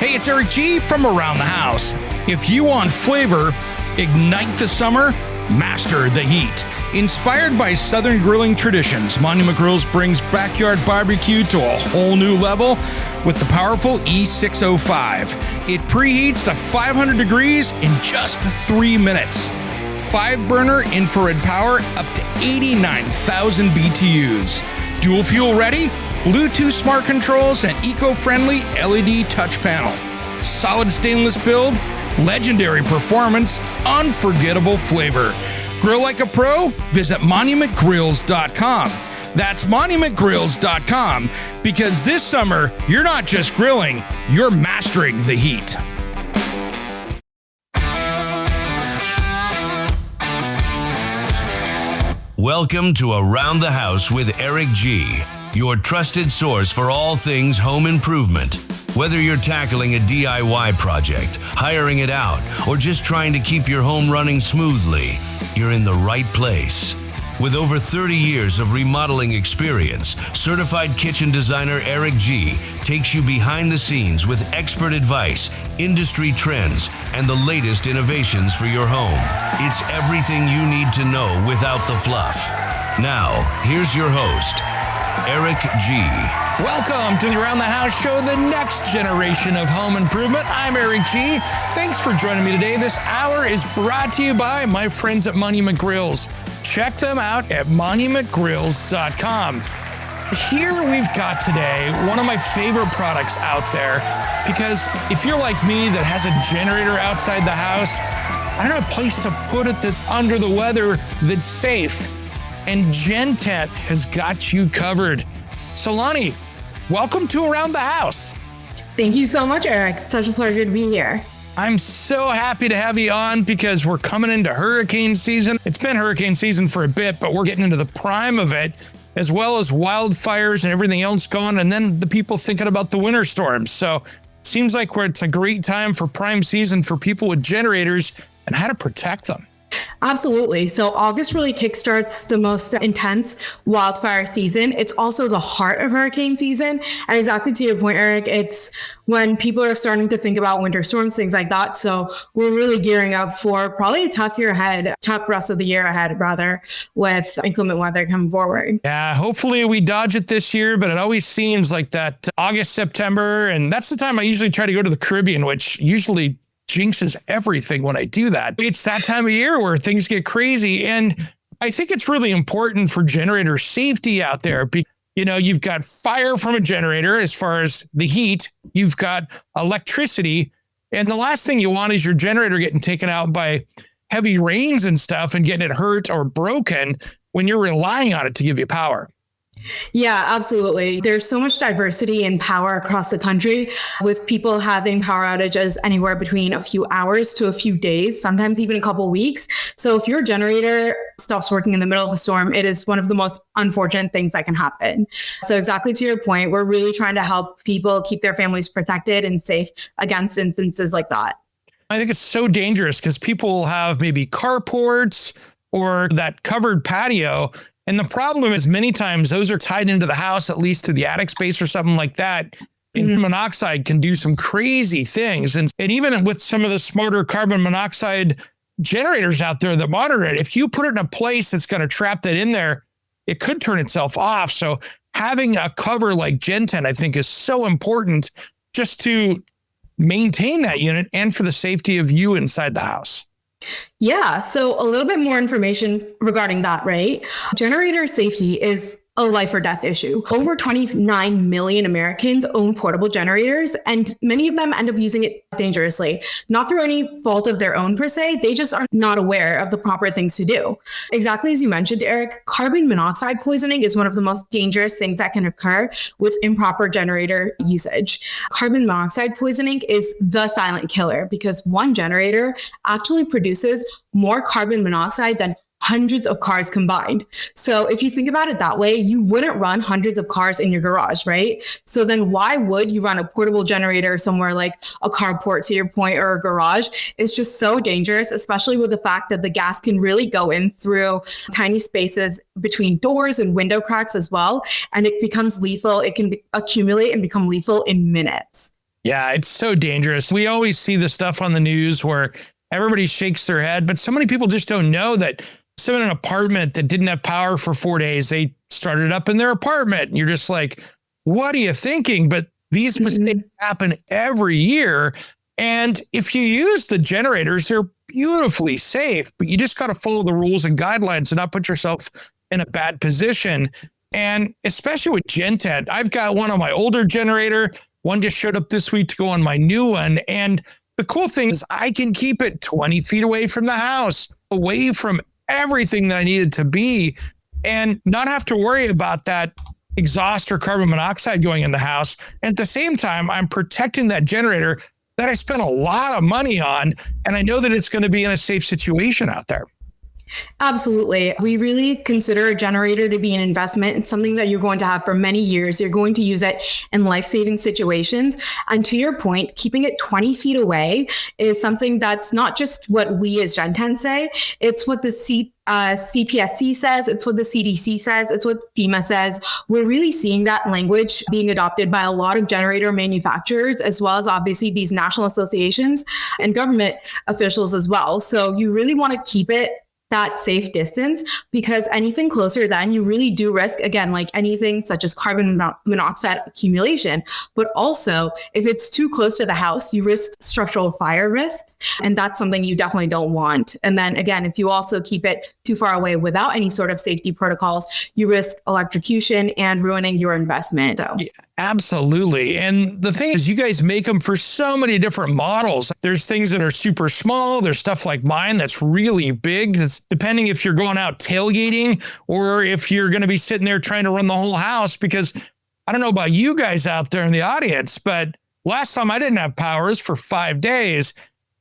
Hey, it's Eric G from Around the House. If you want flavor, ignite the summer, master the heat. Inspired by Southern grilling traditions, Monument Grills brings backyard barbecue to a whole new level with the powerful E605. It preheats to 500 degrees in just 3 minutes. 5-burner infrared power up to 89,000 BTUs. Dual fuel ready, Bluetooth smart controls, and eco-friendly LED touch panel. Solid stainless build, legendary performance, unforgettable flavor. Grill like a pro? Visit monumentgrills.com. That's monumentgrills.com, because this summer, you're not just grilling, you're mastering the heat. Welcome to Around the House with Eric G, your trusted source for all things home improvement. Whether you're tackling a DIY project, hiring it out, or just trying to keep your home running smoothly, you're in the right place. With over 30 years of remodeling experience, certified kitchen designer Eric G takes you behind the scenes with expert advice, industry trends, and the latest innovations for your home. It's everything you need to know without the fluff. Now, here's your host, Eric G. Welcome to the Around the House show, the next generation of home improvement. I'm Eric G. Thanks for joining me today. This hour is brought to you by my friends at Monument Grills. Check them out at monumentgrills.com. Here we've got today one of my favorite products out there, because if you're like me that has a generator outside the house, I don't have a place to put it that's under the weather that's safe. And Gentent has got you covered. Saloni, welcome to Around the House. Thank you so much, Eric. Such a pleasure to be here. I'm so happy to have you on because we're coming into hurricane season. It's been hurricane season for a bit, but we're getting into the prime of it, as well as wildfires and everything else going, and then the people thinking about the winter storms. So it seems like it's a great time for prime season for people with generators and how to protect them. Absolutely. So August really kickstarts the most intense wildfire season. It's also the heart of hurricane season. And exactly to your point, Eric, it's when people are starting to think about winter storms, things like that. So we're really gearing up for probably a tough rest of the year ahead, rather, with inclement weather coming forward. Yeah, hopefully we dodge it this year, but it always seems like that August, September, and that's the time I usually try to go to the Caribbean, which usually jinxes everything when I do that. It's that time of year where things get crazy. And I think it's really important for generator safety out there. You know, you've got fire from a generator as far as the heat, you've got electricity. And the last thing you want is your generator getting taken out by heavy rains and stuff and getting it hurt or broken when you're relying on it to give you power. Yeah, absolutely. There's so much diversity in power across the country, with people having power outages anywhere between a few hours to a few days, sometimes even a couple weeks. So if your generator stops working in the middle of a storm, it is one of the most unfortunate things that can happen. So exactly to your point, we're really trying to help people keep their families protected and safe against instances like that. I think it's so dangerous because people will have maybe carports or that covered patio. And the problem is many times those are tied into the house, at least to the attic space or something like that. And monoxide can do some crazy things. And even with some of the smarter carbon monoxide generators out there that monitor it, if you put it in a place that's going to trap that in there, it could turn itself off. So having a cover like Gentent, I think, is so important just to maintain that unit and for the safety of you inside the house. Yeah. So a little bit more information regarding that, right? Generator safety is a life or death issue. Over 29 million Americans own portable generators, and many of them end up using it dangerously, not through any fault of their own per se. They just are not aware of the proper things to do. Exactly as you mentioned, Eric, carbon monoxide poisoning is one of the most dangerous things that can occur with improper generator usage. Carbon monoxide poisoning is the silent killer because one generator actually produces more carbon monoxide than hundreds of cars combined. So if you think about it that way, you wouldn't run hundreds of cars in your garage, right? So then why would you run a portable generator somewhere like a carport, to your point, or a garage? It's just so dangerous, especially with the fact that the gas can really go in through tiny spaces between doors and window cracks as well. And it becomes lethal. It can accumulate and become lethal in minutes. Yeah, it's so dangerous. We always see the stuff on the news where everybody shakes their head, but so many people just don't know that someone in an apartment that didn't have power for 4 days, they started up in their apartment. And you're just like, what are you thinking? But these mistakes happen every year. And if you use the generators, they're beautifully safe, but you just got to follow the rules and guidelines and not put yourself in a bad position. And especially with Gentent, I've got one on my older generator. One just showed up this week to go on my new one. And the cool thing is I can keep it 20 feet away from the house, away from everything that I need it to be, and not have to worry about that exhaust or carbon monoxide going in the house. And at the same time, I'm protecting that generator that I spent a lot of money on, and I know that it's going to be in a safe situation out there. Absolutely. We really consider a generator to be an investment and something that you're going to have for many years. You're going to use it in life-saving situations. And to your point, keeping it 20 feet away is something that's not just what we as Gentent say. It's what the CPSC says. It's what the CDC says. It's what FEMA says. We're really seeing that language being adopted by a lot of generator manufacturers, as well as obviously these national associations and government officials as well. So you really want to keep it that safe distance, because anything closer then you really do risk, again, like anything such as carbon monoxide accumulation. But also if it's too close to the house, you risk structural fire risks. And that's something you definitely don't want. And then again, if you also keep it too far away without any sort of safety protocols, you risk electrocution and ruining your investment. So. Yeah, absolutely. And the thing is, you guys make them for so many different models. There's things that are super small. There's stuff like mine that's really big. It's depending if you're going out tailgating or if you're going to be sitting there trying to run the whole house, because I don't know about you guys out there in the audience, but last time I didn't have powers for 5 days.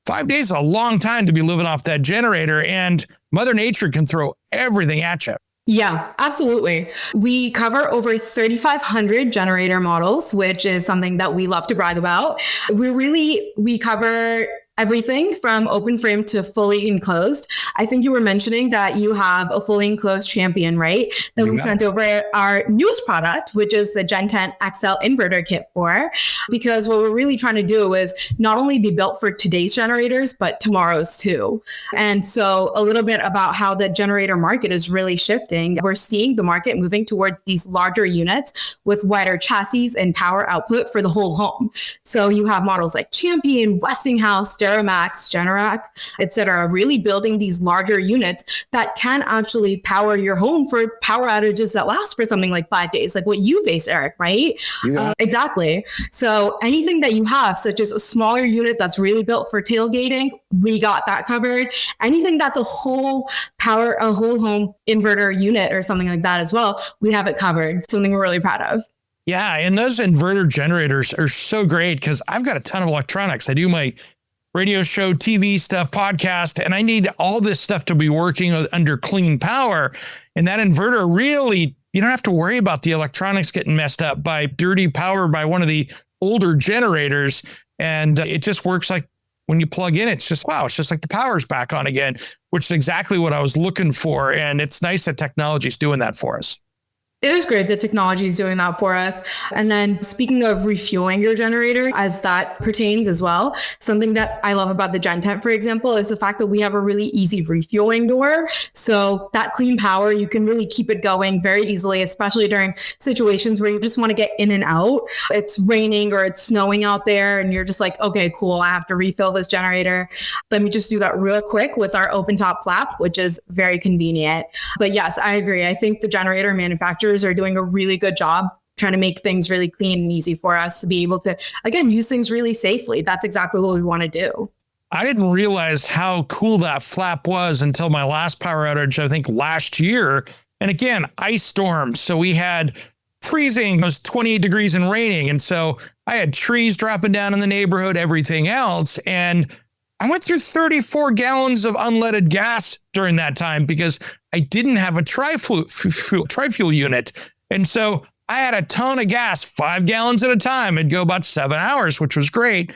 5 days is a long time to be living off that generator, and Mother Nature can throw everything at you. Yeah, absolutely. We cover over 3,500 generator models, which is something that we love to brag about. We cover everything from open frame to fully enclosed. I think you were mentioning that you have a fully enclosed Champion, right? That we sent over our newest product, which is the Gentent XL inverter kit for, because what we're really trying to do is not only be built for today's generators, but tomorrow's too. And so a little bit about how the generator market is really shifting. We're seeing the market moving towards these larger units with wider chassis and power output for the whole home. So you have models like Champion, Westinghouse, Duramax, Generac, etc., really building these larger units that can actually power your home for power outages that last for something like 5 days, like what you faced, Eric, right? Yeah. Exactly. So anything that you have, such as a smaller unit that's really built for tailgating, we got that covered. Anything that's a whole home inverter unit or something like that as well, we have it covered. Something we're really proud of. Yeah, and those inverter generators are so great because I've got a ton of electronics. I do my radio show, TV stuff, podcast, and I need all this stuff to be working under clean power. And that inverter really, you don't have to worry about the electronics getting messed up by dirty power by one of the older generators. And it just works like when you plug in, it's just, wow, it's just like the power's back on again, which is exactly what I was looking for. And it's nice that technology's doing that for us. It is great that technology is doing that for us. And then speaking of refueling your generator, as that pertains as well, something that I love about the Gentent, for example, is the fact that we have a really easy refueling door. So that clean power, you can really keep it going very easily, especially during situations where you just want to get in and out. It's raining or it's snowing out there and you're just like, okay, cool, I have to refill this generator. Let me just do that real quick with our open top flap, which is very convenient. But yes, I agree. I think the generator manufacturers are doing a really good job trying to make things really clean and easy for us to be able to, again, use things really safely. That's exactly what we want to do. I didn't realize how cool that flap was until my last power outage, I think last year. And again, ice storms. So we had freezing, it was 28 degrees and raining. And so I had trees dropping down in the neighborhood, everything else. And I went through 34 gallons of unleaded gas during that time because I didn't have a tri-fuel unit. And so I had a ton of gas, 5 gallons at a time. It'd go about 7 hours, which was great.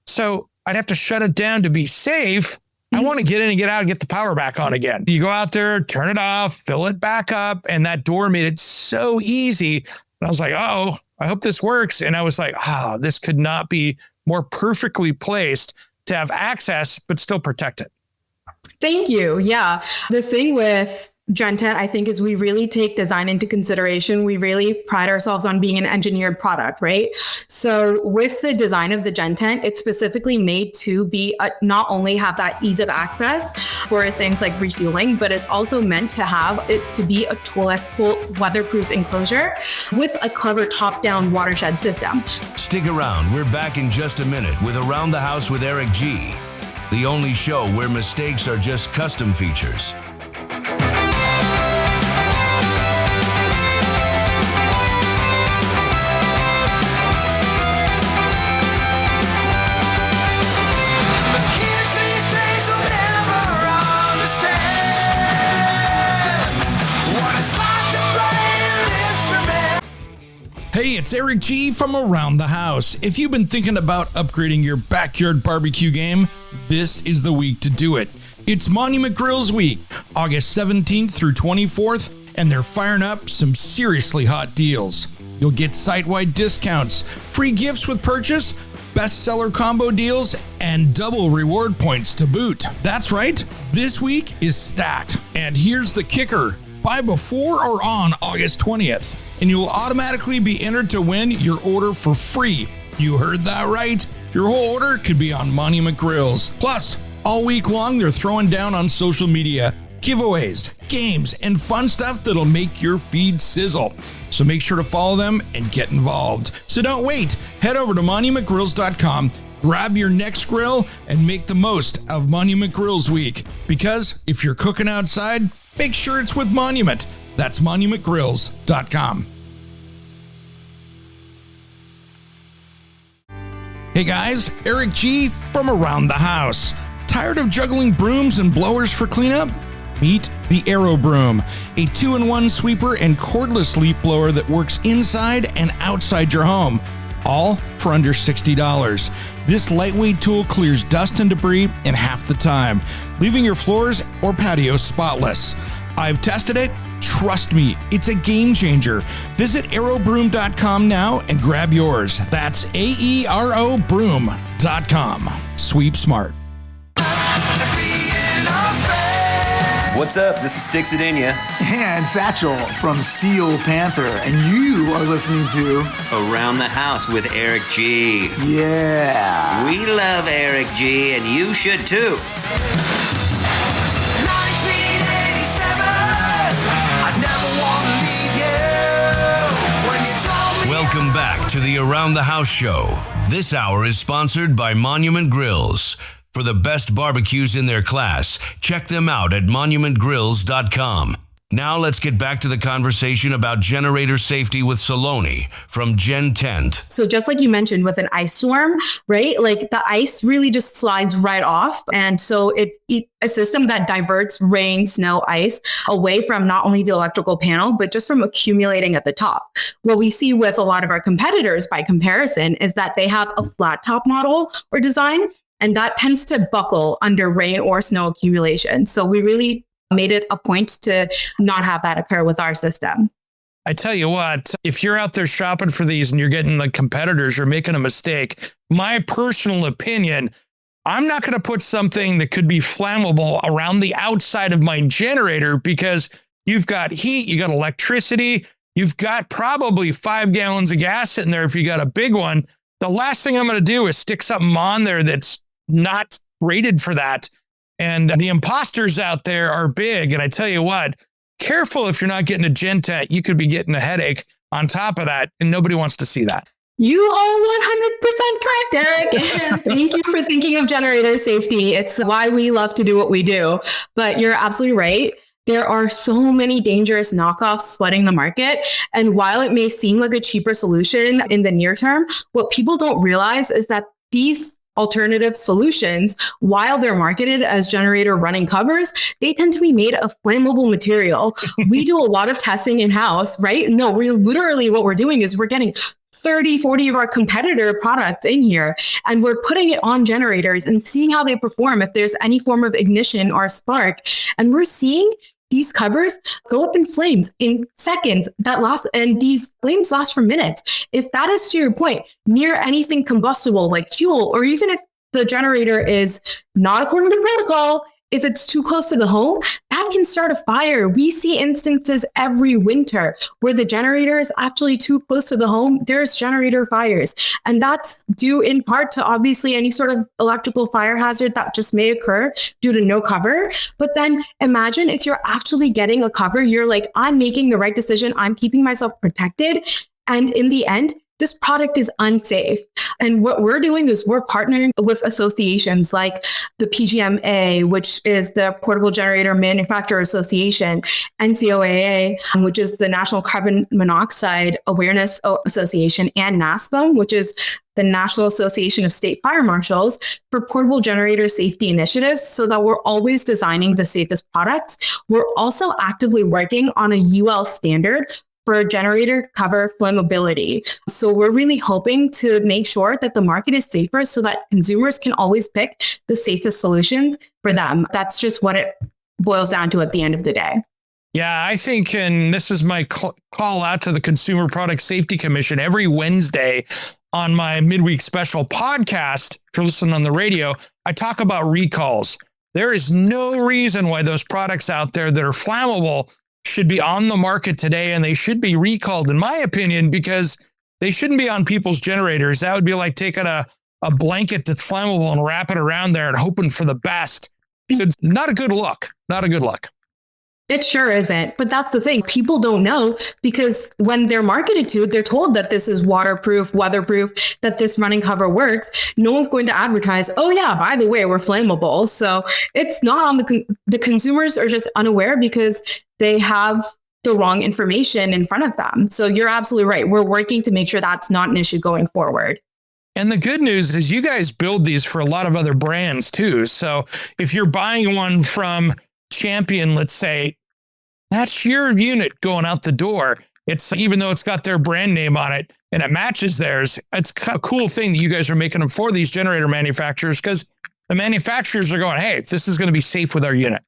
So I'd have to shut it down to be safe. I want to get in and get out and get the power back on again. You go out there, turn it off, fill it back up. And that door made it so easy. And I was like, oh, I hope this works. And I was like, this could not be more perfectly placed to have access, but still protect it. Thank you. Yeah. The thing with Gen Tent, I think, is we really take design into consideration. We really pride ourselves on being an engineered product, right? So with the design of the Gen Tent, it's specifically made to be not only have that ease of access for things like refueling, but it's also meant to have it to be a toolless, full weatherproof enclosure with a clever top-down watershed system. Stick around. We're back in just a minute with Around the House with Eric G, the only show where mistakes are just custom features. Hey, it's Eric G from Around the House. If you've been thinking about upgrading your backyard barbecue game, this is the week to do it. It's Monument Grills Week, August 17th through 24th, and they're firing up some seriously hot deals. You'll get site-wide discounts, free gifts with purchase, bestseller combo deals, and double reward points to boot. That's right, this week is stacked. And here's the kicker. Buy before or on August 20th, and you'll automatically be entered to win your order for free. You heard that right. Your whole order could be on Monument Grills. Plus, all week long, they're throwing down on social media giveaways, games, and fun stuff that'll make your feed sizzle. So make sure to follow them and get involved. So don't wait. Head over to monumentgrills.com, grab your next grill, and make the most of Monument Grills Week. Because if you're cooking outside, make sure it's with Monument. That's monumentgrills.com. Hey guys, Eric G from Around the House. Tired of juggling brooms and blowers for cleanup? Meet the Aero Broom, a 2-in-1 sweeper and cordless leaf blower that works inside and outside your home, all for under $60. This lightweight tool clears dust and debris in half the time, leaving your floors or patio spotless. I've tested it. Trust me, it's a game changer. Visit aerobroom.com now and grab yours. That's AERO broom.com. Sweep smart. What's up? This is Sticks It In Ya. And Satchel from Steel Panther. And you are listening to Around the House with Eric G. Yeah. We love Eric G, and you should too. Welcome back to the Around the House show. This hour is sponsored by Monument Grills. For the best barbecues in their class, check them out at monumentgrills.com. Now let's get back to the conversation about generator safety with Saloni from Gen Tent. So just like you mentioned with an ice storm, right? Like the ice really just slides right off. And so it's a system that diverts rain, snow, ice away from not only the electrical panel, but just from accumulating at the top. What we see with a lot of our competitors by comparison is that they have a flat top model or design, and that tends to buckle under rain or snow accumulation. So we really made it a point to not have that occur with our system. I tell you what, if you're out there shopping for these and you're getting like competitors, you're making a mistake. My personal opinion, I'm not going to put something that could be flammable around the outside of my generator because you've got heat, you got electricity, you've got probably 5 gallons of gas in there if you got a big one. The last thing I'm going to do is stick something on there that's not rated for that. And the imposters out there are big. And I tell you what, careful if you're not getting a Gen Tent, you could be getting a headache on top of that. And nobody wants to see that. You are 100% correct, Eric. And thank you for thinking of generator safety. It's why we love to do what we do. But you're absolutely right. There are so many dangerous knockoffs flooding the market. And while it may seem like a cheaper solution in the near term, what people don't realize is that these alternative solutions, while they're marketed as generator running covers, they tend to be made of flammable material. We do a lot of testing in-house, right? No, we're literally what we're doing is we're getting 30, 40 of our competitor products in here, and we're putting it on generators and seeing how they perform if there's any form of ignition or spark. And we're seeing these covers go up in flames in seconds and these flames last for minutes. If that is, to your point, near anything combustible like fuel, or even if the generator is not according to protocol, if it's too close to the home, that can start a fire. We see instances every winter where the generator is actually too close to the home. There's generator fires. And that's due in part to obviously any sort of electrical fire hazard that just may occur due to no cover. But then imagine if you're actually getting a cover, you're like, I'm making the right decision. I'm keeping myself protected. And in the end, this product is unsafe. And what we're doing is we're partnering with associations like the PGMA, which is the Portable Generator Manufacturer Association, NCOAA, which is the National Carbon Monoxide Awareness Association, and NASFAM, which is the National Association of State Fire Marshals, for portable generator safety initiatives, so that we're always designing the safest products. We're also actively working on a UL standard for generator cover flammability. So we're really hoping to make sure that the market is safer so that consumers can always pick the safest solutions for them. That's just what it boils down to at the end of the day. Yeah, I think, and this is my call out to the Consumer Product Safety Commission, every Wednesday on my midweek special podcast, if you're listening on the radio, I talk about recalls. There is no reason why those products out there that are flammable should be on the market today, and they should be recalled, in my opinion, because they shouldn't be on people's generators. That would be like taking a blanket that's flammable and wrap it around there and hoping for the best. So it's not a good look. Not a good look. It sure isn't. But that's the thing. People don't know, because when they're marketed to, they're told that this is waterproof, weatherproof, that this running cover works. No one's going to advertise, oh yeah, by the way, we're flammable. So it's not on the consumers are just unaware because they have the wrong information in front of them. So you're absolutely right. We're working to make sure that's not an issue going forward. And the good news is you guys build these for a lot of other brands too. So if you're buying one from Champion, let's say, that's your unit going out the door. It's, even though it's got their brand name on it and it matches theirs, it's kind of a cool thing that you guys are making them for these generator manufacturers, because the manufacturers are going, hey, this is going to be safe with our unit.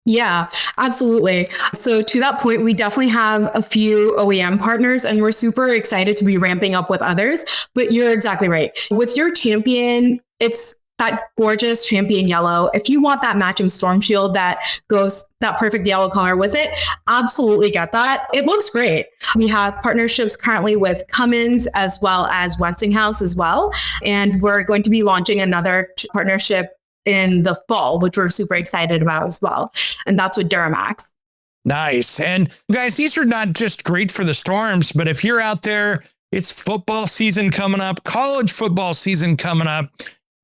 Yeah, absolutely. So to that point, we definitely have a few OEM partners, and we're super excited to be ramping up with others. But you're exactly right. With your Champion, it's that gorgeous Champion yellow. If you want that matching storm shield that goes that perfect yellow color with it, absolutely get that. It looks great. We have partnerships currently with Cummins as well as Westinghouse as well. And we're going to be launching another partnership in the fall, which we're super excited about as well. And that's with Duramax. Nice. And guys, these are not just great for the storms, but if you're out there, it's football season coming up, college football season coming up.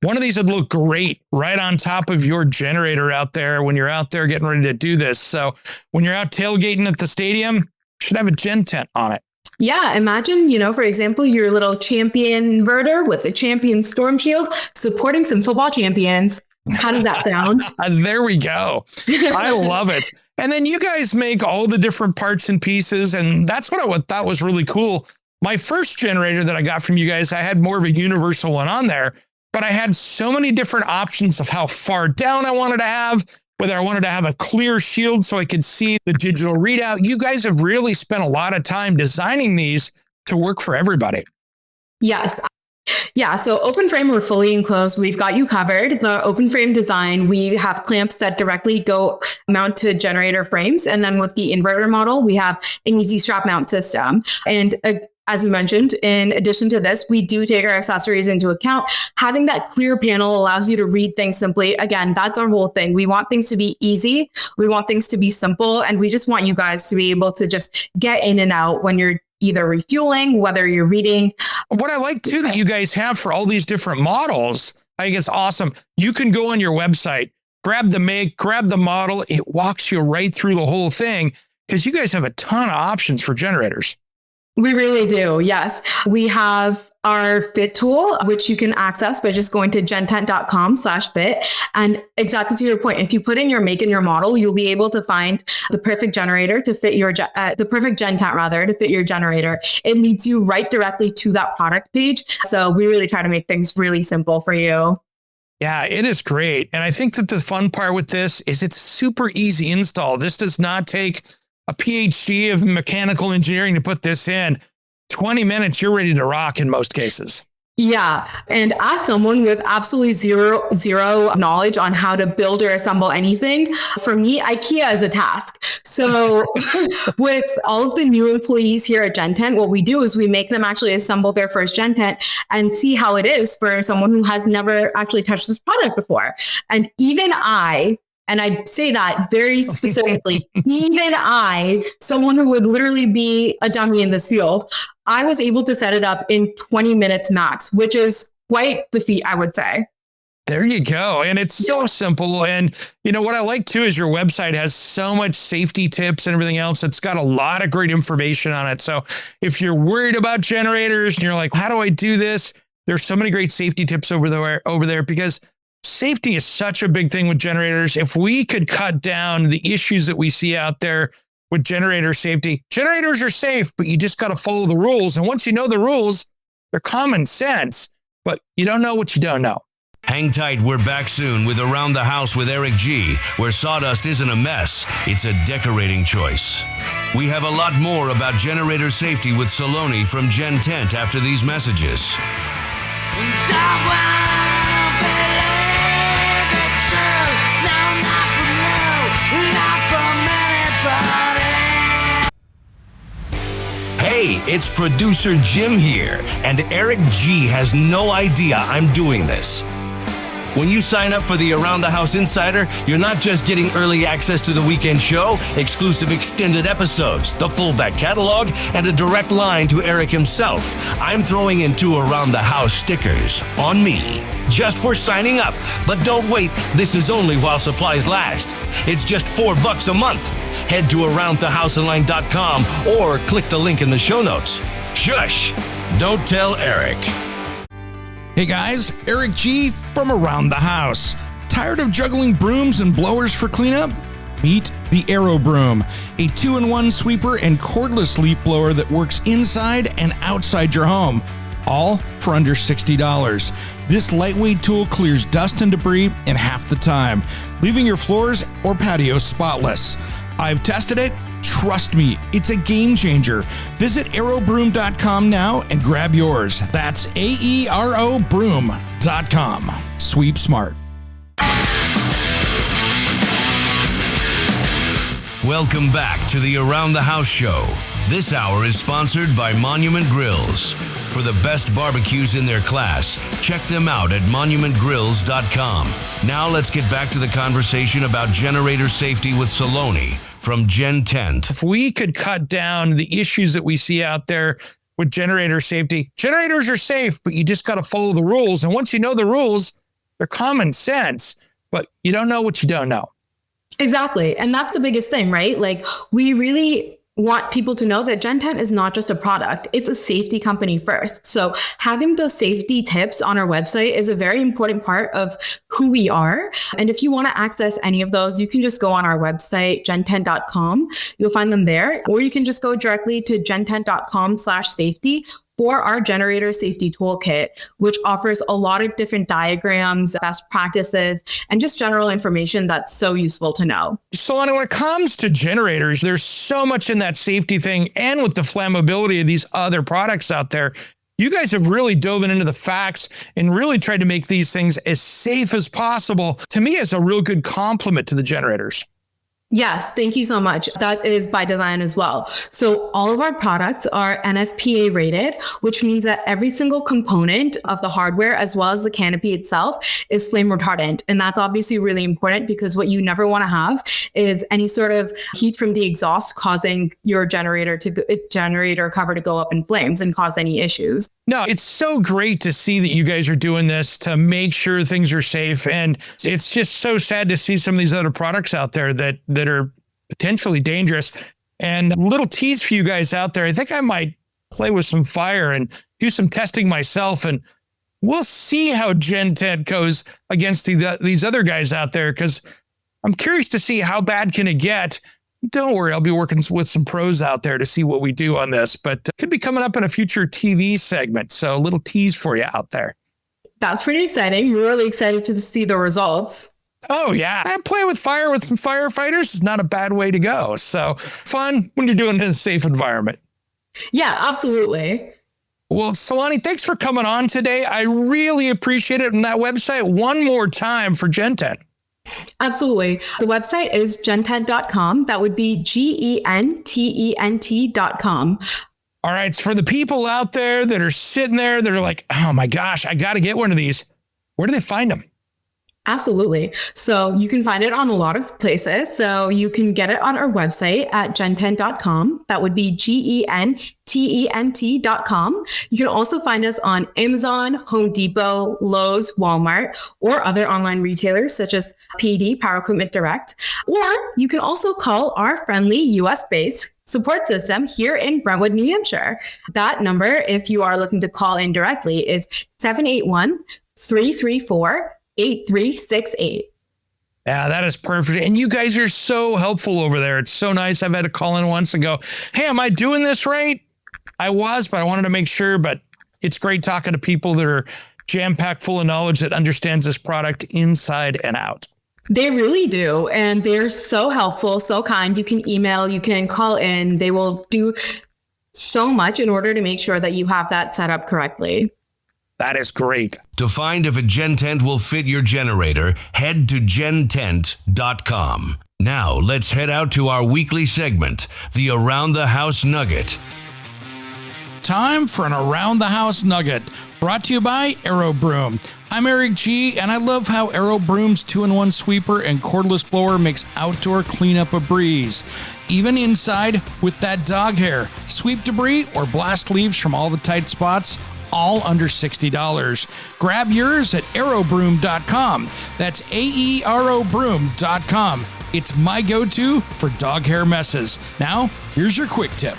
One of these would look great right on top of your generator out there when you're out there getting ready to do this. So when you're out tailgating at the stadium, you should have a gen tent on it. Yeah, imagine, for example, your little Champion inverter with a Champion storm shield supporting some football champions. How does that sound? There we go. I love it. And then you guys make all the different parts and pieces. And that's what I thought was really cool. My first generator that I got from you guys, I had more of a universal one on there, but I had so many different options of how far down I wanted to have, whether I wanted to have a clear shield so I could see the digital readout. You guys have really spent a lot of time designing these to work for everybody. Yes. Yeah. So open frame, we're fully enclosed. We've got you covered. The open frame design, we have clamps that directly go mount to generator frames. And then with the inverter model, we have an easy strap mount system. And as you mentioned, in addition to this, we do take our accessories into account. Having that clear panel allows you to read things simply. Again, that's our whole thing. We want things to be easy. We want things to be simple. And we just want you guys to be able to just get in and out when you're either refueling, whether you're reading. What I like too that you guys have for all these different models, I think it's awesome. You can go on your website, grab the make, grab the model. It walks you right through the whole thing because you guys have a ton of options for generators. We really do. Yes. We have our fit tool, which you can access by just going to gentent.com/fit. And exactly to your point, if you put in your make and your model, you'll be able to find the perfect generator to fit your, the perfect gen tent rather to fit your generator. It leads you right directly to that product page. So we really try to make things really simple for you. Yeah, it is great. And I think that the fun part with this is it's super easy install. This does not take a PhD of mechanical engineering to put this in. 20 minutes, you're ready to rock in most cases. Yeah. And as someone with absolutely zero knowledge on how to build or assemble anything, for me, IKEA is a task. So with all of the new employees here at Gen Tent, what we do is we make them actually assemble their first Gen Tent and see how it is for someone who has never actually touched this product before. And even and I say that very specifically, even someone who would literally be a dummy in this field, I was able to set it up in 20 minutes max, which is quite the feat, I would say. There you go. And it's so simple. And you know what I like too is your website has so much safety tips and everything else. It's got a lot of great information on it. So if you're worried about generators and you're like, how do I do this? There's so many great safety tips over there because safety is such a big thing with generators. If we could cut down the issues that we see out there with generator safety, generators are safe, but you just got to follow the rules. And once you know the rules, they're common sense, but you don't know what you don't know. Hang tight, we're back soon with Around the House with Eric G, where sawdust isn't a mess, it's a decorating choice. We have a lot more about generator safety with Saloni from Gen Tent after these messages. Hey, it's producer Jim here, and Eric G has no idea I'm doing this. When you sign up for the Around the House Insider, you're not just getting early access to the weekend show, exclusive extended episodes, the full back catalog, and a direct line to Eric himself. I'm throwing in 2 Around the House stickers on me, just for signing up. But don't wait, this is only while supplies last. It's just $4 a month. Head to aroundthehouseonline.com or click the link in the show notes. Shush! Don't tell Eric. Hey guys, Eric G from Around the House. Tired of juggling brooms and blowers for cleanup? Meet the Aero Broom, a 2-in-1 sweeper and cordless leaf blower that works inside and outside your home, all for under $60. This lightweight tool clears dust and debris in half the time, leaving your floors or patio spotless. I've tested it. Trust me, it's a game changer. Visit aerobroom.com now and grab yours. That's AERO broom.com. Sweep smart. Welcome back to the Around the House show. This hour is sponsored by Monument Grills. For the best barbecues in their class, check them out at monumentgrills.com. Now let's get back to the conversation about generator safety with Saloni from Gen Tent. If we could cut down the issues that we see out there with generator safety, generators are safe, but you just got to follow the rules. And once you know the rules, they're common sense, but you don't know what you don't know. Exactly. And that's the biggest thing, right? Like, we really want people to know that Gen Tent is not just a product, it's a safety company first. So having those safety tips on our website is a very important part of who we are. And if you want to access any of those, you can just go on our website, gentent.com. You'll find them there, or you can just go directly to gentent.com/safety for our generator safety toolkit, which offers a lot of different diagrams, best practices, and just general information that's so useful to know. Saloni, when it comes to generators, there's so much in that safety thing, and with the flammability of these other products out there, you guys have really dove into the facts and really tried to make these things as safe as possible. To me, it's a real good compliment to the generators. Yes, thank you so much. That is by design as well. So all of our products are NFPA rated, which means that every single component of the hardware, as well as the canopy itself, is flame retardant. And that's obviously really important because what you never want to have is any sort of heat from the exhaust causing your generator cover to go up in flames and cause any issues. No, it's so great to see that you guys are doing this to make sure things are safe. And it's just so sad to see some of these other products out there that are potentially dangerous. And a little tease for you guys out there. I think I might play with some fire and do some testing myself. And we'll see how Gen Tent goes against these other guys out there, because I'm curious to see how bad can it get. Don't worry, I'll be working with some pros out there to see what we do on this, but could be coming up in a future TV segment. So a little tease for you out there. That's pretty exciting. We're really excited to see the results. Oh, yeah. Playing with fire with some firefighters is not a bad way to go. So fun when you're doing it in a safe environment. Yeah, absolutely. Well, Saloni, thanks for coming on today. I really appreciate it. And that website, one more time for Gentent. Absolutely. The website is gentent.com. That would be GENTENT.com. All right. So for the people out there that are sitting there, that are like, oh my gosh, I got to get one of these. Where do they find them? Absolutely. So you can find it on a lot of places. So you can get it on our website at gentent.com. That would be GENTENT.com. You can also find us on Amazon, Home Depot, Lowe's, Walmart, or other online retailers such as PD, Power Equipment Direct. Or you can also call our friendly US-based support system here in Brentwood, New Hampshire. That number, if you are looking to call in directly, is 781-334-8368. Yeah, that is perfect. And you guys are so helpful over there. It's so nice. I've had to call in once and go, hey, am I doing this right? I was, but I wanted to make sure. But it's great talking to people that are jam-packed full of knowledge that understands this product inside and out. They really do. And they're so helpful, so kind. You can email, you can call in. They will do so much in order to make sure that you have that set up correctly. That is great. To find if a Gentent will fit your generator, head to gentent.com. Now, let's head out to our weekly segment, the Around the House Nugget. Time for an Around the House Nugget, brought to you by Aero Broom. I'm Eric G, and I love how Aero Broom's 2-in-1 sweeper and cordless blower makes outdoor cleanup a breeze. Even inside with that dog hair. Sweep debris or blast leaves from all the tight spots, all under $60. Grab yours at aerobroom.com. That's aerobroom.com. It's my go-to for dog hair messes. Now, here's your quick tip.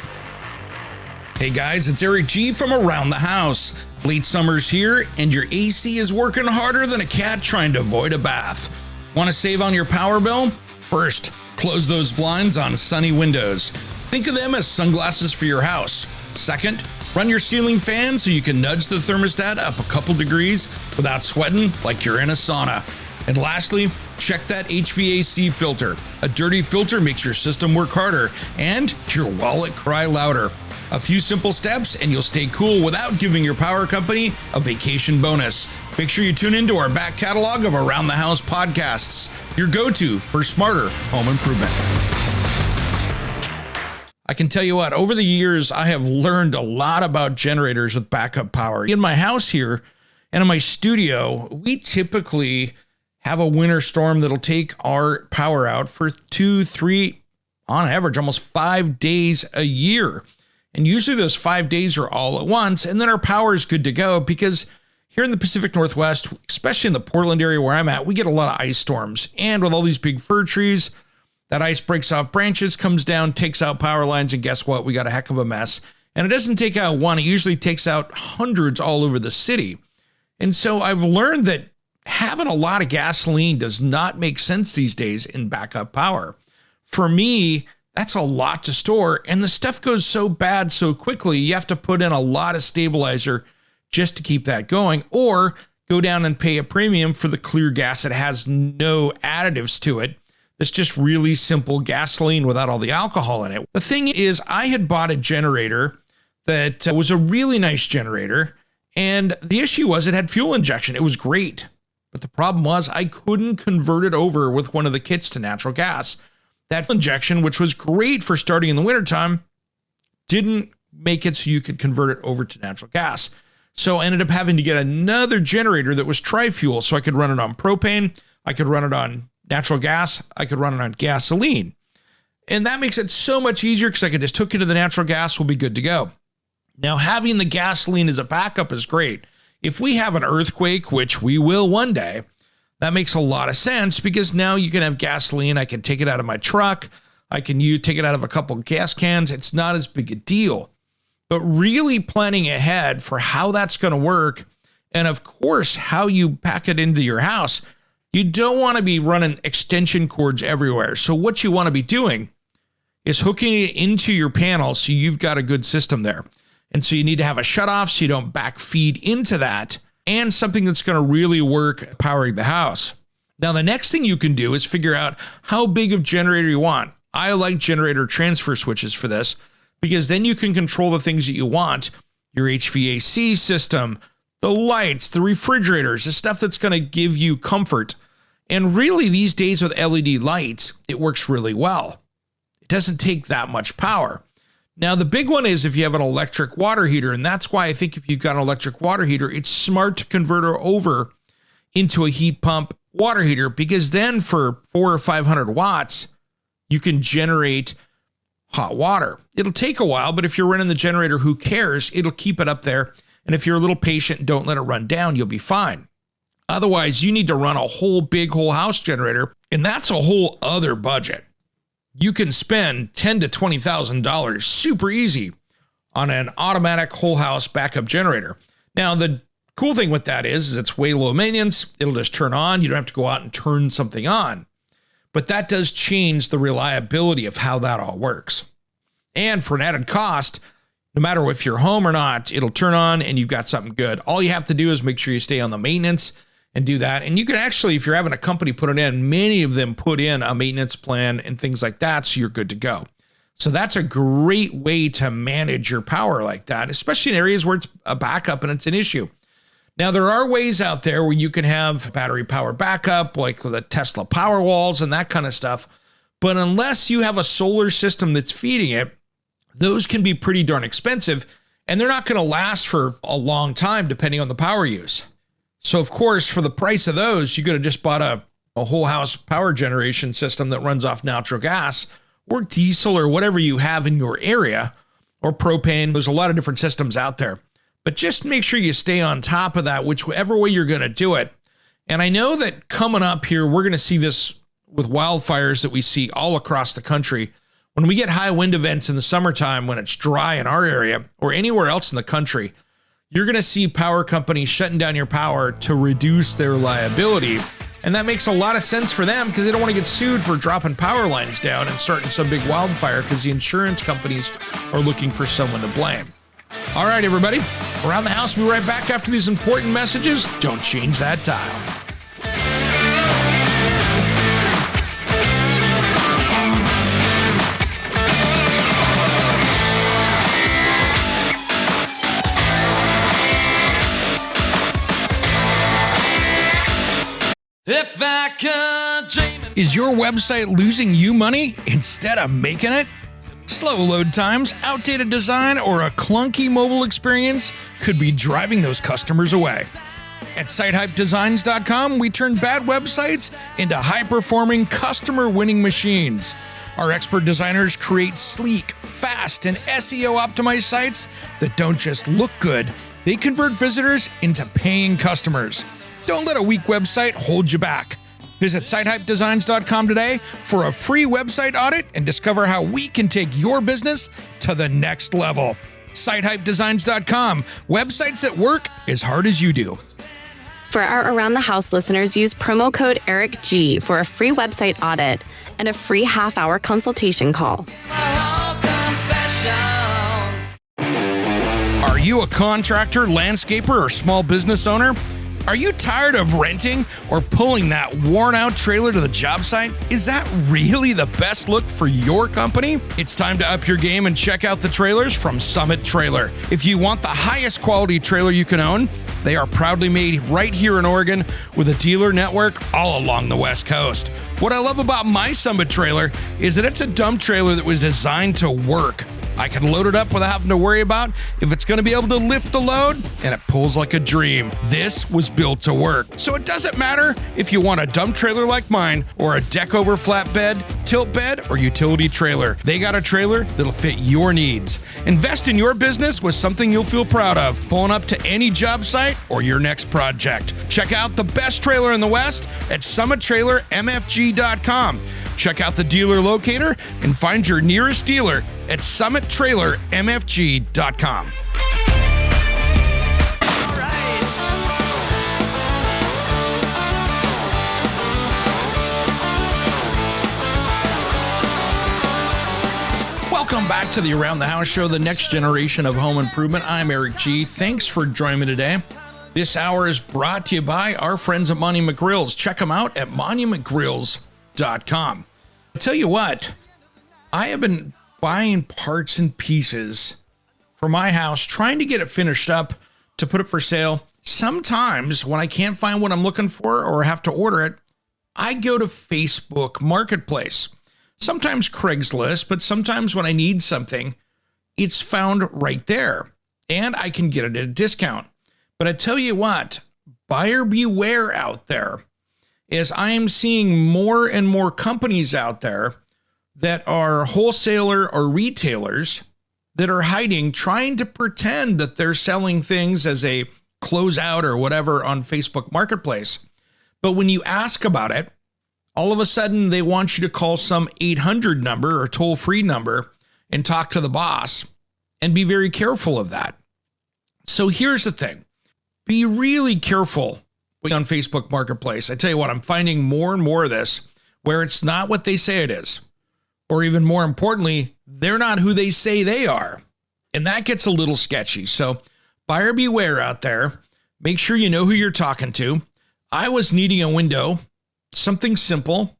Hey guys, it's Eric G from Around the House. Late summer's here and your AC is working harder than a cat trying to avoid a bath. Want to save on your power bill? First, close those blinds on sunny windows. Think of them as sunglasses for your house. Second, run your ceiling fan so you can nudge the thermostat up a couple degrees without sweating like you're in a sauna. And lastly, check that HVAC filter. A dirty filter makes your system work harder and your wallet cry louder. A few simple steps and you'll stay cool without giving your power company a vacation bonus. Make sure you tune into our back catalog of Around the House podcasts, your go-to for smarter home improvement. I can tell you what, over the years, I have learned a lot about generators with backup power. In my house here and in my studio, we typically have a winter storm that'll take our power out for 2, 3, on average, almost 5 days a year. And usually those 5 days are all at once, and then our power is good to go because here in the Pacific Northwest, especially in the Portland area where I'm at, we get a lot of ice storms. And with all these big fir trees, that ice breaks off branches, comes down, takes out power lines, and guess what? We got a heck of a mess. And it doesn't take out one, it usually takes out hundreds all over the city. And so I've learned that having a lot of gasoline does not make sense these days in backup power. For me, that's a lot to store, and the stuff goes so bad so quickly, you have to put in a lot of stabilizer just to keep that going, or go down and pay a premium for the clear gas that has no additives to it. It's just really simple gasoline without all the alcohol in it. The thing is, I had bought a generator that was a really nice generator, and the issue was it had fuel injection. It was great, but the problem was I couldn't convert it over with one of the kits to natural gas. That injection, which was great for starting in the wintertime, didn't make it so you could convert it over to natural gas. So I ended up having to get another generator that was tri-fuel, so I could run it on propane, I could run it on natural gas, I could run it on gasoline. And that makes it so much easier because I could just hook into the natural gas, we'll be good to go. Now, having the gasoline as a backup is great. If we have an earthquake, which we will one day, that makes a lot of sense because now you can have gasoline. I can take it out of my truck. I can take it out of a couple of gas cans. It's not as big a deal. But really planning ahead for how that's going to work, and of course, how you pack it into your house, you don't want to be running extension cords everywhere. So what you want to be doing is hooking it into your panel so you've got a good system there. And so you need to have a shutoff so you don't backfeed into that. and something that's going to really work powering the house. Now, the next thing you can do is figure out how big of generator you want. I like generator transfer switches for this because then you can control the things that you want, your HVAC system, the lights, the refrigerators, the stuff that's going to give you comfort. And really, these days with LED lights, it works really well. It doesn't take that much power. Now, the big one is if you have an electric water heater, and that's why I think if you've got an electric water heater, it's smart to convert it over into a heat pump water heater, because then for 400 or 500 watts, you can generate hot water. It'll take a while, but if you're running the generator, who cares? It'll keep it up there. And if you're a little patient and don't let it run down, you'll be fine. Otherwise, you need to run a whole big whole house generator, and that's a whole other budget. You can spend $10,000 to $20,000 super easy on an automatic whole house backup generator. Now, the cool thing with that is it's way low maintenance. It'll just turn on. You don't have to go out and turn something on. But that does change the reliability of how that all works. And for an added cost, no matter if you're home or not, it'll turn on and you've got something good. All you have to do is make sure you stay on the maintenance and do that. And you can actually, if you're having a company put it in, many of them put in a maintenance plan and things like that, so you're good to go. So that's a great way to manage your power like that, especially in areas where it's a backup and it's an issue. Now, there are ways out there where you can have battery power backup, like the Tesla Powerwalls and that kind of stuff. But unless you have a solar system that's feeding it, those can be pretty darn expensive, and they're not going to last for a long time depending on the power use. So, of course, for the price of those, you could have just bought a whole house power generation system that runs off natural gas or diesel or whatever you have in your area, or propane. There's a lot of different systems out there. But just make sure you stay on top of that, whichever way you're going to do it. And I know that coming up here, we're going to see this with wildfires that we see all across the country. When we get high wind events in the summertime, when it's dry in our area or anywhere else in the country, you're going to see power companies shutting down your power to reduce their liability. And that makes a lot of sense for them because they don't want to get sued for dropping power lines down and starting some big wildfire because the insurance companies are looking for someone to blame. All right, everybody. Around the House, we'll be right back after these important messages. Don't change that dial. If I could dream. Is your website losing you money instead of making it? Slow load times, outdated design, or a clunky mobile experience could be driving those customers away. At sitehypedesigns.com, we turn bad websites into high-performing, customer-winning machines. Our expert designers create sleek, fast, and SEO-optimized sites that don't just look good, they convert visitors into paying customers. Don't let a weak website hold you back. Visit sitehypedesigns.com today for a free website audit and discover how we can take your business to the next level. Sitehypedesigns.com. Websites that work as hard as you do. For our Around the House listeners, use promo code ERICG for a free website audit and a free half-hour consultation call. Are you a contractor, landscaper, or small business owner? Are you tired of renting or pulling that worn-out trailer to the job site? Is that really the best look for your company? It's time to up your game and check out the trailers from Summit Trailer. If you want the highest quality trailer you can own, they are proudly made right here in Oregon with a dealer network all along the West Coast. What I love about my Summit trailer is that it's a dump trailer that was designed to work. I can load it up without having to worry about if it's going to be able to lift the load, and it pulls like a dream. This was built to work. So it doesn't matter if you want a dump trailer like mine or a deck over flatbed, tilt bed, or utility trailer. They got a trailer that'll fit your needs. Invest in your business with something you'll feel proud of, pulling up to any job site or your next project. Check out the best trailer in the West at summittrailermfg.com. Check out the dealer locator and find your nearest dealer at summittrailermfg.com. Welcome back to the Around the House show, the next generation of home improvement. I'm Eric G. Thanks for joining me today. This hour is brought to you by our friends at Monument Grills. Check them out at monumentgrills.com. I tell you what, I have been buying parts and pieces for my house, trying to get it finished up to put it for sale. Sometimes when I can't find what I'm looking for or have to order it, I go to Facebook Marketplace. Sometimes Craigslist, but sometimes when I need something, it's found right there and I can get it at a discount. But I tell you what, buyer beware out there, as I am seeing more and more companies out there that are wholesaler or retailers that are hiding, trying to pretend that they're selling things as a closeout or whatever on Facebook Marketplace. But when you ask about it, all of a sudden they want you to call some 800 number or toll-free number and talk to the boss, and be very careful of that. So here's the thing. Be really careful on Facebook Marketplace. I tell you what, I'm finding more and more of this where it's not what they say it is. Or even more importantly, they're not who they say they are. And that gets a little sketchy. So buyer beware out there. Make sure you know who you're talking to. I was needing a window, something simple.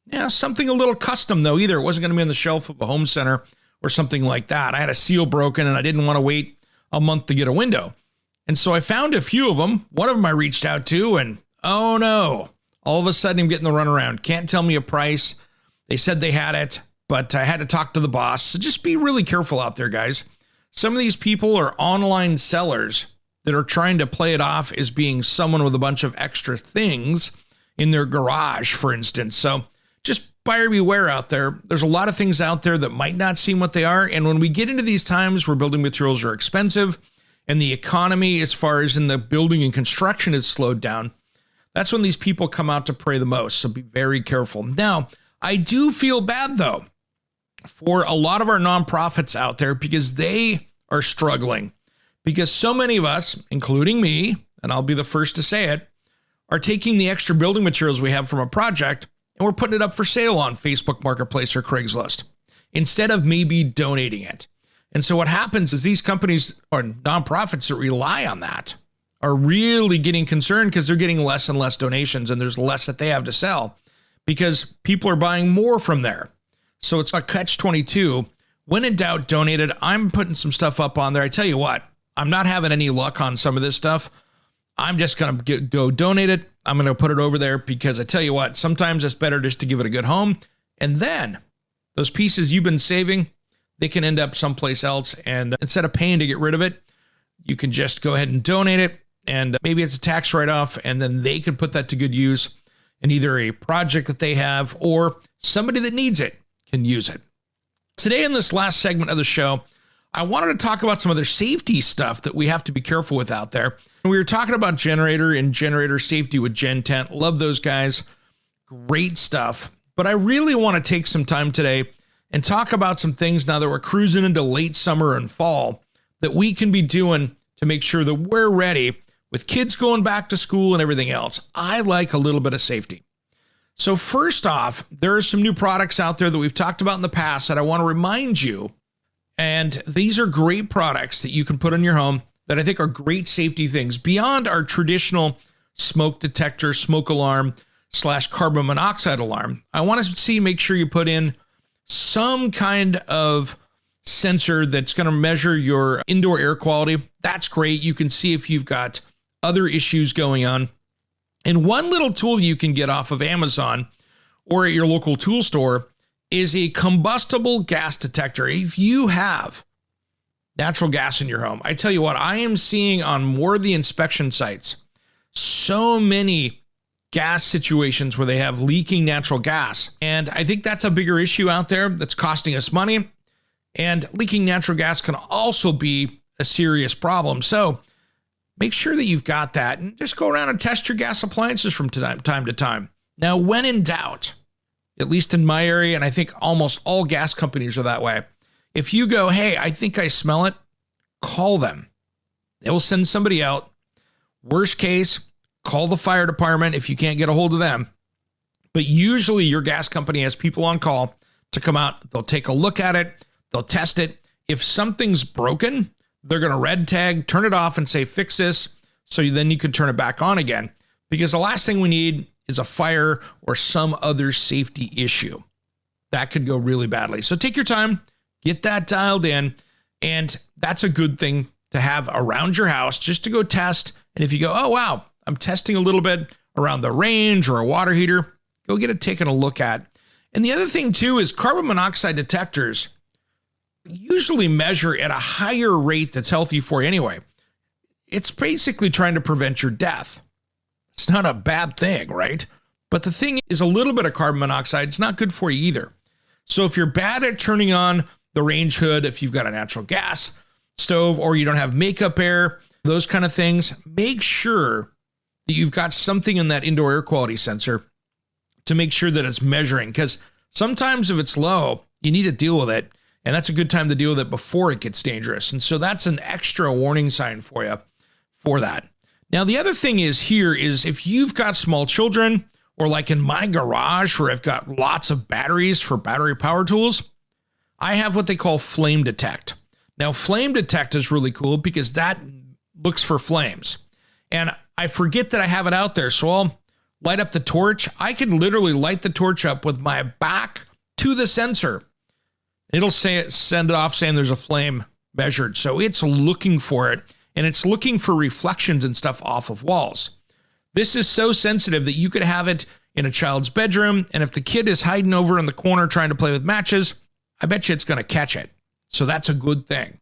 Yeah, something a little custom though. Either it wasn't going to be on the shelf of a home center or something like that. I had a seal broken and I didn't want to wait a month to get a window. And so I found a few of them. One of them I reached out to, and oh no, all of a sudden I'm getting the runaround. Can't tell me a price. They said they had it, but I had to talk to the boss. So just be really careful out there, guys. Some of these people are online sellers that are trying to play it off as being someone with a bunch of extra things in their garage, for instance. So just buyer beware out there. There's a lot of things out there that might not seem what they are. And when we get into these times where building materials are expensive, and the economy, as far as in the building and construction, is slowed down, that's when these people come out to prey the most. So be very careful. Now, I do feel bad, though, for a lot of our nonprofits out there because they are struggling. Because so many of us, including me, and I'll be the first to say it, are taking the extra building materials we have from a project and we're putting it up for sale on Facebook Marketplace or Craigslist instead of maybe donating it. And so what happens is these companies or nonprofits that rely on that are really getting concerned because they're getting less and less donations and there's less that they have to sell because people are buying more from there. So it's a catch-22. When in doubt, donate it. I'm putting some stuff up on there. I tell you what, I'm not having any luck on some of this stuff. I'm just going to go donate it. I'm going to put it over there because I tell you what, sometimes it's better just to give it a good home. And then those pieces you've been saving, they can end up someplace else. And instead of paying to get rid of it, you can just go ahead and donate it. And maybe it's a tax write-off. And then they could put that to good use in either a project that they have or somebody that needs it can use it. Today in this last segment of the show, I wanted to talk about some other safety stuff that we have to be careful with out there. And we were talking about generator and generator safety with Gen Tent. Love those guys. Great stuff. But I really want to take some time today and talk about some things now that we're cruising into late summer and fall that we can be doing to make sure that we're ready with kids going back to school and everything else. I like a little bit of safety. So first off, there are some new products out there that we've talked about in the past that I want to remind you. And these are great products that you can put in your home that I think are great safety things beyond our traditional smoke detector, smoke alarm / carbon monoxide alarm. I want to make sure you put in some kind of sensor that's going to measure your indoor air quality. That's great. You can see if you've got other issues going on. And one little tool you can get off of Amazon or at your local tool store is a combustible gas detector. If you have natural gas in your home, I tell you what, I am seeing on more of the inspection sites so many gas situations where they have leaking natural gas. And I think that's a bigger issue out there that's costing us money. And leaking natural gas can also be a serious problem. So make sure that you've got that and just go around and test your gas appliances from time to time. Now, when in doubt, at least in my area, and I think almost all gas companies are that way, if you go, hey, I think I smell it, call them. They will send somebody out. Worst case, call the fire department if you can't get a hold of them. But usually your gas company has people on call to come out. They'll take a look at it. They'll test it. If something's broken, they're going to red tag, turn it off and say, fix this. so then you could turn it back on again, because the last thing we need is a fire or some other safety issue. That could go really badly. So take your time, get that dialed in, and that's a good thing to have around your house just to go test. And if you go, oh, wow, I'm testing a little bit around the range or a water heater, go get it taken a look at. And the other thing too is carbon monoxide detectors usually measure at a higher rate that's healthy for you anyway. It's basically trying to prevent your death. It's not a bad thing, right? But the thing is, a little bit of carbon monoxide, it's not good for you either. So if you're bad at turning on the range hood, if you've got a natural gas stove or you don't have makeup air, those kind of things, make sure that you've got something in that indoor air quality sensor to make sure that it's measuring. Because sometimes if it's low, you need to deal with it. And that's a good time to deal with it before it gets dangerous. And so that's an extra warning sign for you for that. Now, the other thing is here is if you've got small children, or like in my garage where I've got lots of batteries for battery power tools, I have what they call flame detect. Now, flame detect is really cool because that looks for flames. And I forget that I have it out there. So I'll light up the torch. I can literally light the torch up with my back to the sensor. It'll send it off saying there's a flame measured. So it's looking for it, and it's looking for reflections and stuff off of walls. This is so sensitive that you could have it in a child's bedroom, and if the kid is hiding over in the corner trying to play with matches, I bet you it's going to catch it. So that's a good thing.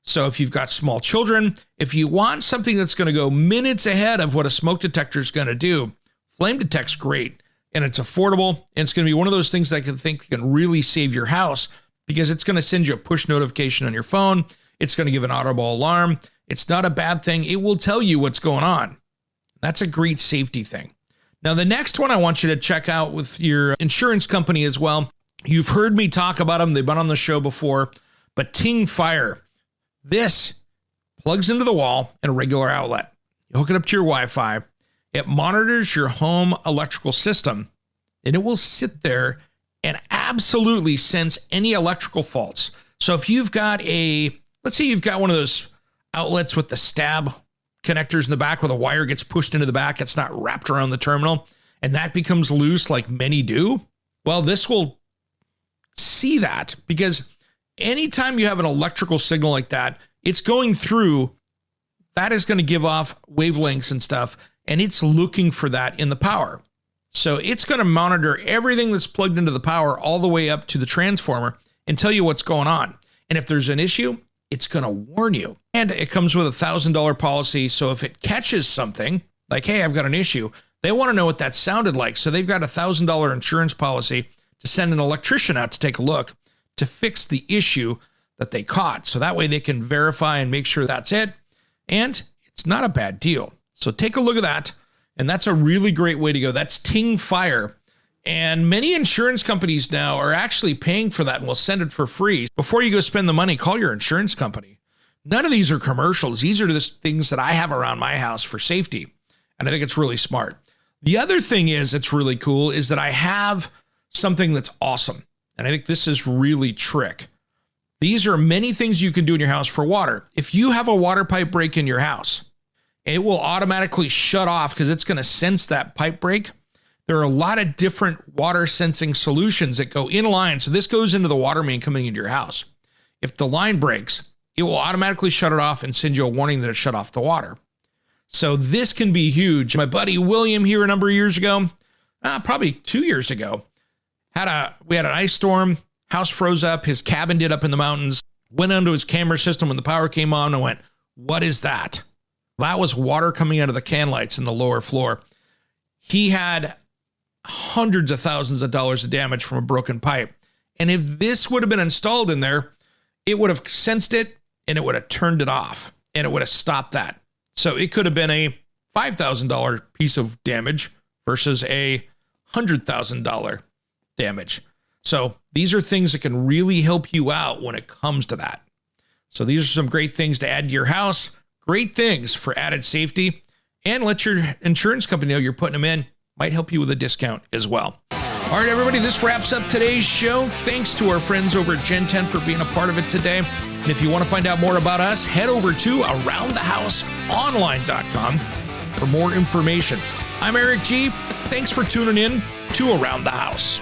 So if you've got small children, if you want something that's going to go minutes ahead of what a smoke detector is going to do, flame detect's great, and it's affordable, and it's going to be one of those things that I think can really save your house, because it's going to send you a push notification on your phone. It's going to give an audible alarm. It's not a bad thing. It will tell you what's going on. That's a great safety thing. Now, the next one I want you to check out with your insurance company as well. You've heard me talk about them. They've been on the show before, but Ting Fire. This plugs into the wall in a regular outlet. You hook it up to your Wi-Fi. It monitors your home electrical system, and it will sit there and absolutely sense any electrical faults. So if you've got let's say you've got one of those outlets with the stab connectors in the back where the wire gets pushed into the back, it's not wrapped around the terminal, and that becomes loose like many do. Well, this will see that, because anytime you have an electrical signal like that, it's going through, that is going to give off wavelengths and stuff, and it's looking for that in the power. So it's going to monitor everything that's plugged into the power all the way up to the transformer and tell you what's going on. And if there's an issue, it's going to warn you. And it comes with a $1,000 policy. So if it catches something like, hey, I've got an issue, they want to know what that sounded like. So they've got a $1,000 insurance policy to send an electrician out to take a look to fix the issue that they caught. So that way they can verify and make sure that's it. And it's not a bad deal. So take a look at that. And that's a really great way to go. That's Ting Fire. And many insurance companies now are actually paying for that and will send it for free. Before you go spend the money, call your insurance company. None of these are commercials. These are the things that I have around my house for safety. And I think it's really smart. The other thing is, it's really cool, is that I have something that's awesome. And I think this is really trick. These are many things you can do in your house for water. If you have a water pipe break in your house, it will automatically shut off because it's going to sense that pipe break. There are a lot of different water sensing solutions that go in line. So this goes into the water main coming into your house. If the line breaks, it will automatically shut it off and send you a warning that it shut off the water. So this can be huge. My buddy William here a number of years ago, probably 2 years ago, we had an ice storm, house froze up, his cabin did up in the mountains, went onto his camera system when the power came on and went, what is that? That was water coming out of the can lights in the lower floor. He had hundreds of thousands of dollars of damage from a broken pipe. And if this would have been installed in there, it would have sensed it and it would have turned it off and it would have stopped that. So it could have been a $5,000 piece of damage versus a $100,000 damage. So these are things that can really help you out when it comes to that. So these are some great things to add to your house. Great things for added safety, and let your insurance company know you're putting them in. Might help you with a discount as well. All right, everybody, this wraps up today's show. Thanks to our friends over at Gen 10 for being a part of it today. And if you want to find out more about us, head over to aroundthehouseonline.com for more information. I'm Eric G. Thanks for tuning in to Around the House.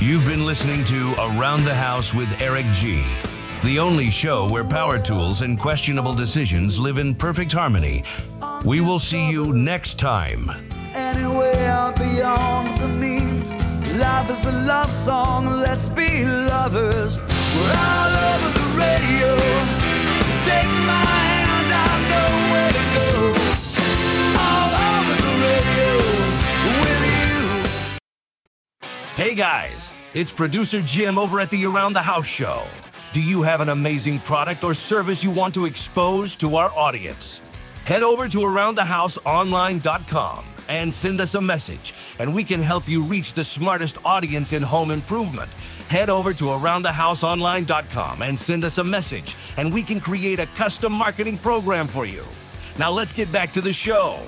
You've been listening to Around the House with Eric G., the only show where power tools and questionable decisions live in perfect harmony. We will see you next time. Anywhere beyond the mean, life is a love song, let's be lovers. We're all over the radio. Take my hand, I know where to go. All over the radio with you. Hey guys, it's producer Jim over at the Around the House show. Do you have an amazing product or service you want to expose to our audience? Head over to aroundthehouseonline.com and send us a message, and we can help you reach the smartest audience in home improvement. Head over to aroundthehouseonline.com and send us a message, and we can create a custom marketing program for you. Now let's get back to the show.